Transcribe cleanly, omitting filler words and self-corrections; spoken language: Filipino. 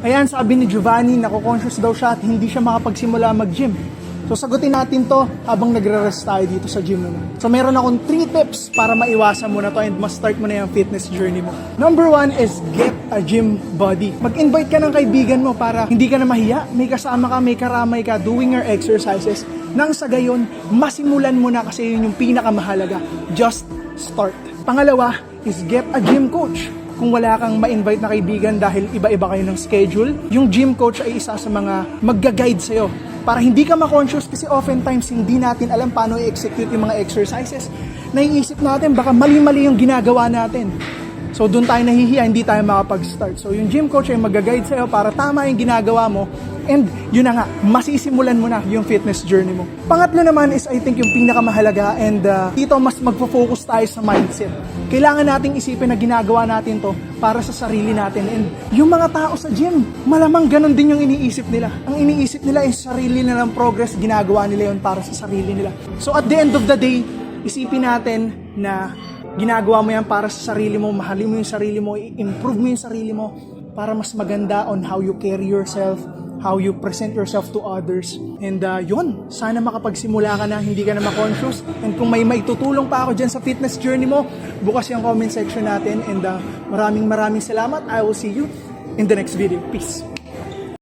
Ayan, sabi ni Giovanni, nako-conscious daw siya at hindi siya makapagsimula mag-gym. So sagutin natin to habang nagre-rest tayo dito sa gym mo. So meron akong 3 tips para maiwasan mo na to and ma-start mo na yung fitness journey mo. Number 1 is get a gym buddy. Mag-invite ka ng kaibigan mo para hindi ka na mahiya. May kasama ka, may karamay ka doing your exercises. Nang sa gayon, masimulan mo na kasi yun yung pinakamahalaga. Just start. Pangalawa is get a gym coach. Kung wala kang ma-invite na kaibigan dahil iba-iba kayo ng schedule, yung gym coach ay isa sa mga magga-guide sa'yo para hindi ka ma-conscious kasi oftentimes hindi natin alam paano i-execute yung mga exercises. Naiisip natin baka mali-mali yung ginagawa natin. So doon tayo nahihiya, hindi tayo makapag-start. So yung gym coach ay mag-guide sa'yo para tama yung ginagawa mo and yun na nga, masisimulan mo na yung fitness journey mo. Pangatlo naman is I think yung pinakamahalaga and dito mas magpo-focus tayo sa mindset. Kailangan nating isipin na ginagawa natin to para sa sarili natin. And yung mga tao sa gym, malamang ganun din yung iniisip nila. Ang iniisip nila is sarili nilang progress, ginagawa nila yun para sa sarili nila. So at the end of the day, isipin natin na ginagawa mo yan para sa sarili mo, mahalin mo yung sarili mo, i-improve mo yung sarili mo para mas maganda on how you carry yourself, how you present yourself to others. And yun, sana makapagsimula ka na, hindi ka na ma-conscious. And kung may maitutulong pa ako dyan sa fitness journey mo, bukas yung comment section natin. And maraming salamat. I will see you in the next video. Peace.